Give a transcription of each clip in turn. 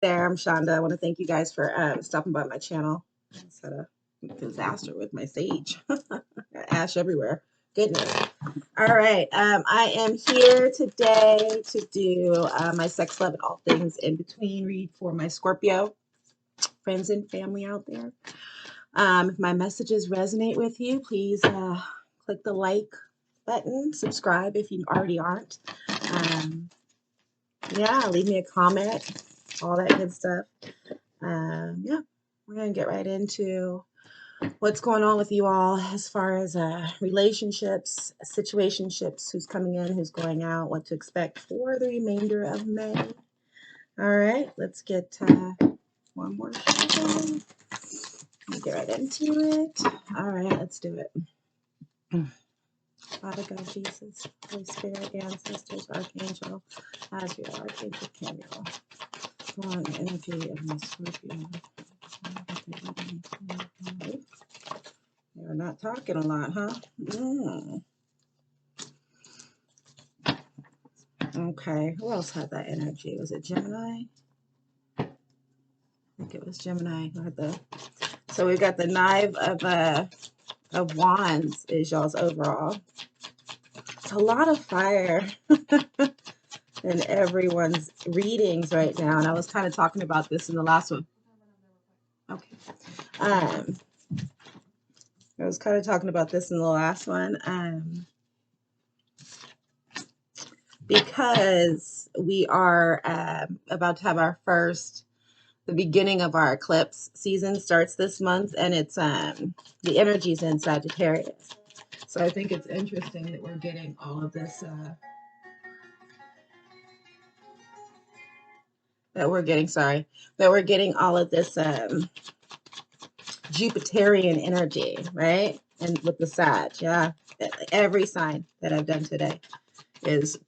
There, I'm Shonda. I want to thank you guys for stopping by my channel. I just had a disaster with my sage. Ash everywhere. Goodness. All right. I am here today to do my sex, love, and all things in between read for my Scorpio friends and family out there. If my messages resonate with you, please click the like button, subscribe if you already aren't. Yeah, leave me a comment, all that good stuff. Yeah, we're going to get right into what's going on with you all as far as relationships, situationships, who's coming in, who's going out, what to expect for the remainder of May. All right, let's get one more shuffle. Let me get right into it. All right, let's do it. Father God, Jesus, Holy Spirit, ancestors, Archangel, Azrael, Archangel Camille. Strong energy of my Scorpio. They're not talking a lot, huh? Okay, who else had that energy? Was it Gemini? I think it was Gemini who had the. So we've got the Knife of Wands is y'all's overall. It's a lot of fire in everyone's readings right now, and I was kind of talking about this in the last one. Okay. I was kind of talking about this in the last one. Because we are about to have the beginning of our eclipse season starts this month, and it's the energy's in Sagittarius. So I think it's interesting that we're getting all of this, that we're getting all of this Jupiterian energy, right? And with the Sag, yeah. Every sign that I've done today is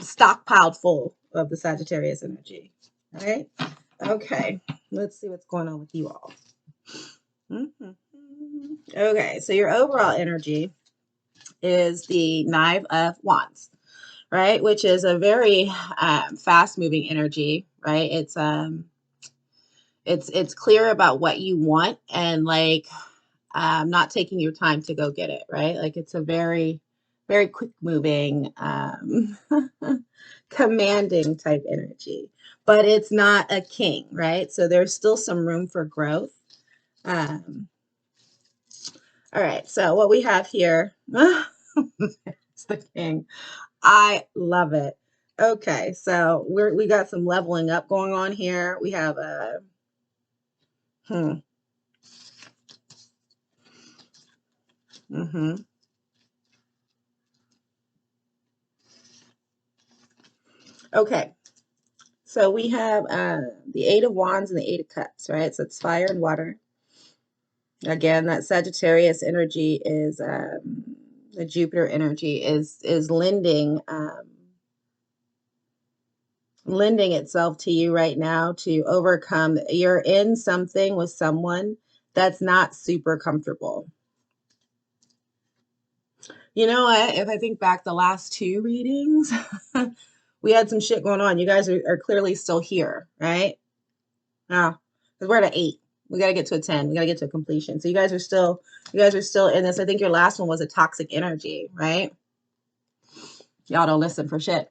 stockpiled full of the Sagittarius energy. All right. Okay. Let's see what's going on with you all. Okay. So your overall energy is the Knife of Wands, right? Which is a very fast moving energy, right? It's clear about what you want and like not taking your time to go get it, right? Like it's a very, very quick moving, commanding type energy, but it's not a king, right? So there's still some room for growth. All right, so what we have here, it's the king. I love it. Okay, so we got some leveling up going on here. We have a Okay, so we have the Eight of Wands and the Eight of Cups, right? So it's fire and water. Again, that Sagittarius energy is the Jupiter energy is lending itself to you right now to overcome. You're in something with someone that's not super comfortable. You know what? If I think back the last two readings, we had some shit going on. You guys are clearly still here, right? Now, because we're at an 8. We got to get to a 10. We got to get to a completion. So you guys are still in this. I think your last one was a toxic energy, right? Y'all don't listen for shit.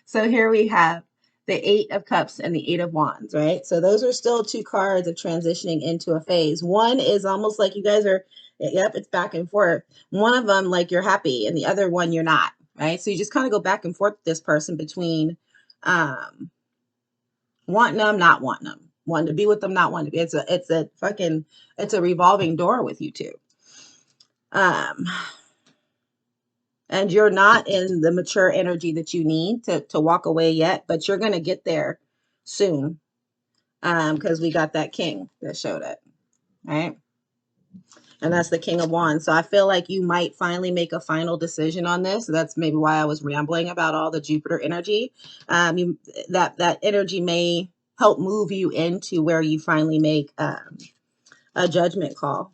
So here we have the Eight of Cups and the Eight of Wands, right? So those are still two cards of transitioning into a phase. One is almost like you guys are, yep, it's back and forth. One of them, like you're happy, and the other one you're not, right? So you just kind of go back and forth with this person between wanting them, not wanting them, wanting to be with them, not wanting to be. It's a revolving door with you two. And you're not in the mature energy that you need to walk away yet, but you're going to get there soon because we got that king that showed up, right? And that's the King of Wands. So I feel like you might finally make a final decision on this. So that's maybe why I was rambling about all the Jupiter energy. That energy may help move you into where you finally make a judgment call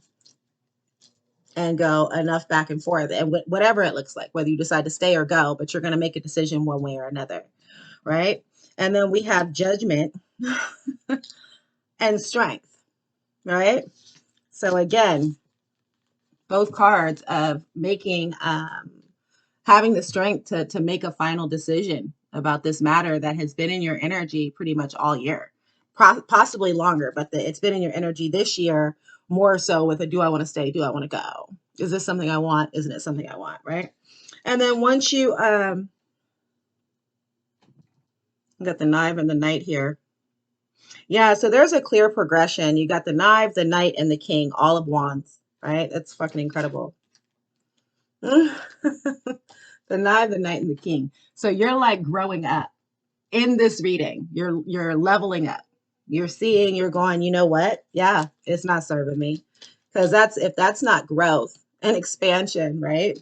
and go enough back and forth, and whatever it looks like, whether you decide to stay or go, but you're going to make a decision one way or another. right? And then we have Judgment and Strength, right? So again, both cards of making having the strength to make a final decision about this matter that has been in your energy pretty much all year, possibly longer, but it's been in your energy this year more so with a, do I want to stay? Do I want to go? Is this something I want? Isn't it something I want? Right. And then once you got the Knife and the Knight here. Yeah, so there's a clear progression. You got the Knife, the Knight, and the King, all of Wands, right? That's fucking incredible. The Knife, the Knight, and the King. So you're like growing up in this reading. You're leveling up. You're seeing, you're going, you know what? Yeah, it's not serving me. Because that's if that's not growth and expansion, right?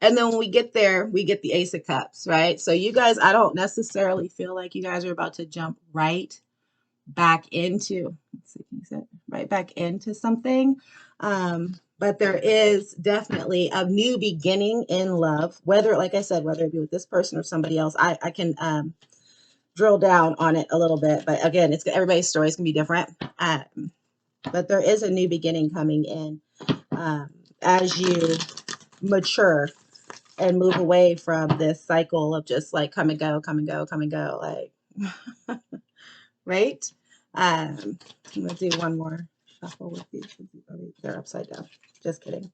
And then when we get there, we get the Ace of Cups, right? So you guys, I don't necessarily feel like you guys are about to jump right back into, let's see, right back into something. But there is definitely a new beginning in love, whether, like I said, whether it be with this person or somebody else. I can drill down on it a little bit, but again, it's everybody's story is gonna be different. But there is a new beginning coming in as you mature and move away from this cycle of just like come and go, come and go, come and go, like right. I'm gonna do one more shuffle with these. They're upside down. Just kidding.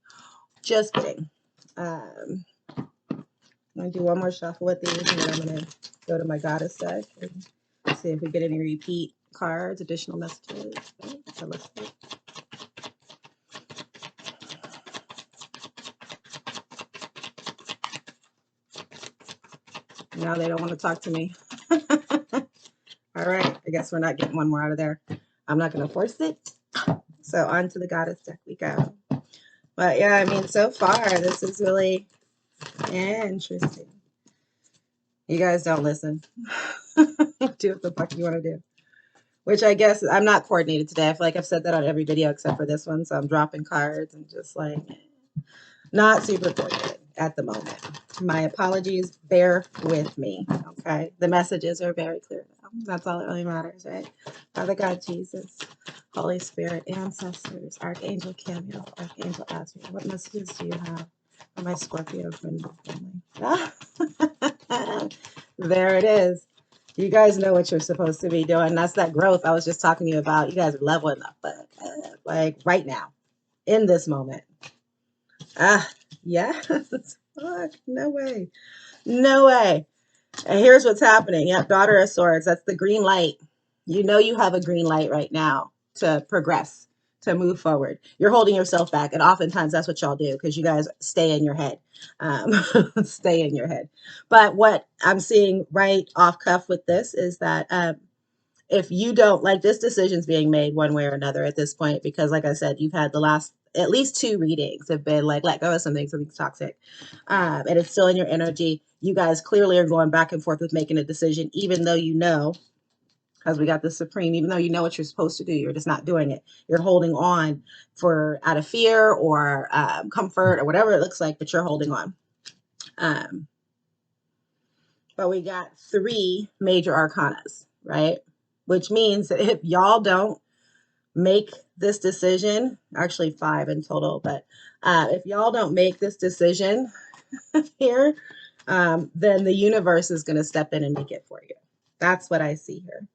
Just kidding. I'm gonna do one more shuffle with these, and then I'm gonna go to my goddess deck and see if we get any repeat cards, additional messages. Okay, so let's see. Now they don't want to talk to me. All right, I guess we're not getting one more out of there. I'm not gonna force it. So on to the goddess deck we go. But yeah, I mean, so far this is really interesting. You guys don't listen. Do what the fuck you want to do. Which I guess I'm not coordinated today. I feel like I've said that on every video except for this one. So I'm dropping cards and just like not super coordinated at the moment. My apologies. Bear with me. Okay. The messages are very clear now. That's all that really matters, right? Father God, Jesus, Holy Spirit, ancestors, Archangel Cameo, Archangel Azrael. What messages do you have for my Scorpio friend and family? There it is. You guys know what you're supposed to be doing. That's that growth I was just talking to you about. You guys are leveling up, but like right now, in this moment. Yeah. Fuck, no way. No way. And here's what's happening. Yep, Daughter of Swords. That's the green light. You know you have a green light right now to progress, to move forward. You're holding yourself back. And oftentimes that's what y'all do because you guys stay in your head. Stay in your head. But what I'm seeing right off cuff with this is that if you don't like this decision's being made one way or another at this point, because like I said, you've had the last at least two readings have been like, let go of something's toxic. And it's still in your energy. You guys clearly are going back and forth with making a decision, even though you know, because we got the Supreme, even though you know what you're supposed to do, you're just not doing it. You're holding on for out of fear or comfort or whatever it looks like, but you're holding on. But we got three major arcanas, right? Which means that if y'all don't make this decision, actually five in total, but if y'all don't make this decision here, then the universe is going to step in and make it for you. That's what I see here.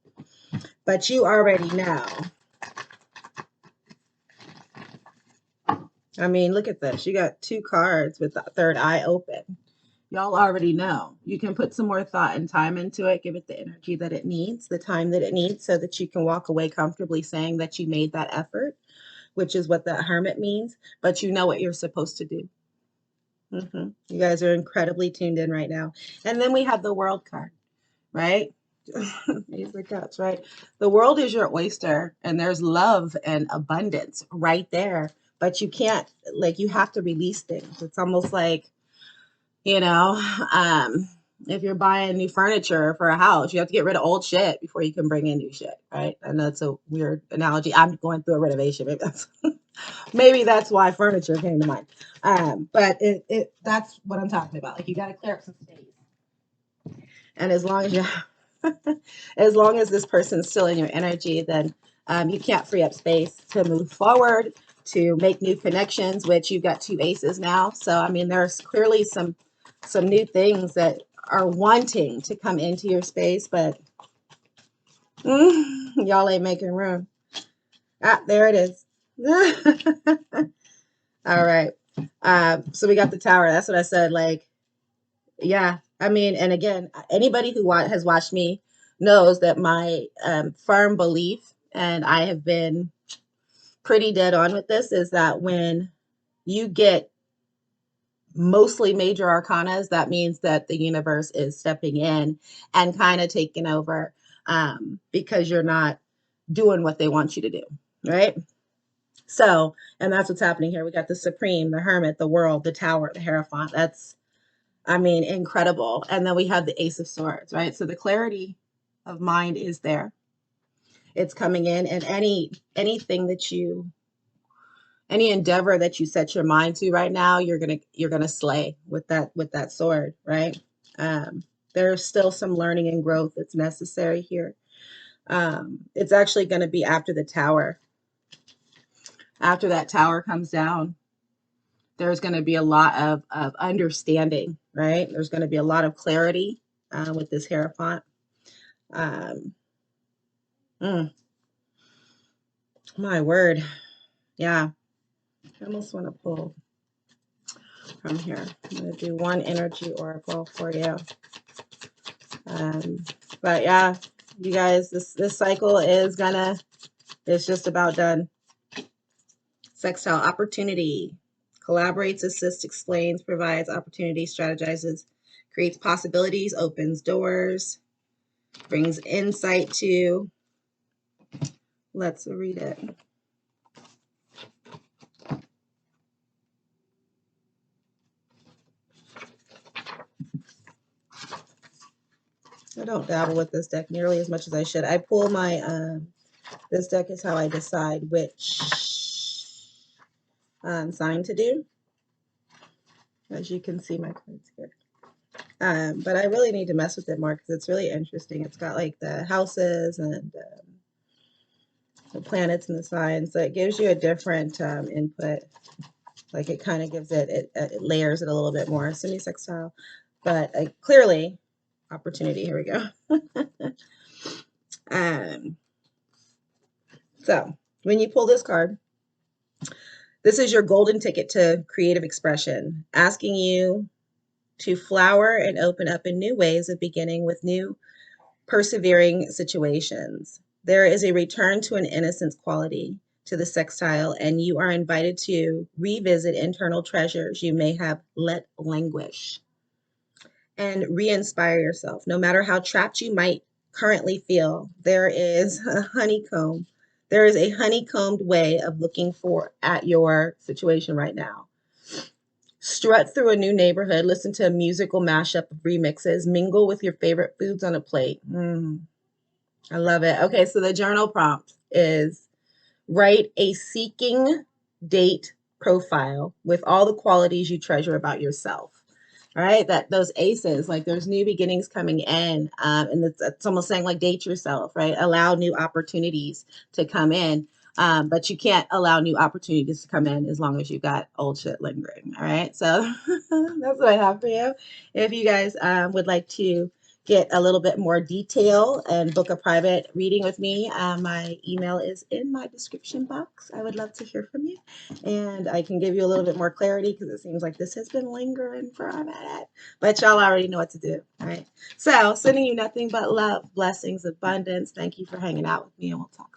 But you already know. I mean, look at this. You got two cards with the third eye open. Y'all already know. You can put some more thought and time into it, give it the energy that it needs, the time that it needs, so that you can walk away comfortably saying that you made that effort, which is what the Hermit means, but you know what you're supposed to do. You guys are incredibly tuned in right now. And then we have the World card, right? These are cups, right? The world is your oyster, and there's love and abundance right there. But you can't, like, you have to release things. It's almost like, you know, if you're buying new furniture for a house, you have to get rid of old shit before you can bring in new shit, right? I know it's a weird analogy. I'm going through a renovation. Maybe that's why furniture came to mind. But that's what I'm talking about. Like you got to clear up some space. And as long as you, as long as this person's still in your energy, then you can't free up space to move forward, to make new connections, which you've got two aces now. So, I mean, there's clearly some new things that are wanting to come into your space, but y'all ain't making room. Ah, there it is. All right. So we got the tower. That's what I said. Like, yeah. I mean, and again, anybody who has watched me knows that my firm belief, and I have been pretty dead on with this, is that when you get mostly major arcanas, that means that the universe is stepping in and kind of taking over, because you're not doing what they want you to do, right? So, and that's what's happening here. We got the Supreme, the Hermit, the World, the Tower, the Hierophant. That's, I mean, incredible. And then we have the Ace of Swords, right? So the clarity of mind is there. It's coming in, and anything that you, any endeavor that you set your mind to right now, you're gonna slay with that sword, right? There's still some learning and growth that's necessary here. It's actually going to be after the tower. After that tower comes down, there's going to be a lot of understanding, right? There's going to be a lot of clarity with this Hierophant. Um, mm, my word. Yeah. I almost want to pull from here. I'm going to do one energy oracle for you. But yeah, you guys, this cycle is it's just about done. Sextile opportunity. Collaborates, assists, explains, provides opportunity, strategizes, creates possibilities, opens doors, brings insight to. Let's read it. I don't dabble with this deck nearly as much as I should. I pull my, this deck is how I decide which sign to do. As you can see my cards here. But I really need to mess with it more because it's really interesting. It's got like the houses and the planets and the signs. So it gives you a different input. Like it kind of gives it layers it a little bit more. Semi-sextile. But clearly, opportunity. Here we go. So when you pull this card, this is your golden ticket to creative expression, asking you to flower and open up in new ways of beginning with new persevering situations. There is a return to an innocence quality to the sextile, and you are invited to revisit internal treasures you may have let languish and re-inspire yourself. No matter how trapped you might currently feel, there is a honeycomb. There is a honeycombed way of looking at your situation right now. Strut through a new neighborhood, listen to a musical mashup of remixes, mingle with your favorite foods on a plate. I love it. Okay, so the journal prompt is write a seeking date profile with all the qualities you treasure about yourself. Right, that those aces, like there's new beginnings coming in, and it's almost saying like date yourself, right? Allow new opportunities to come in, but you can't allow new opportunities to come in as long as you've got old shit lingering. All right, so that's what I have for you. If you guys would like to get a little bit more detail and book a private reading with me, my email is in my description box. I would love to hear from you, and I can give you a little bit more clarity because it seems like this has been lingering for a minute, but y'all already know what to do. All right, so sending you nothing but love, blessings, abundance. Thank you for hanging out with me, and we'll talk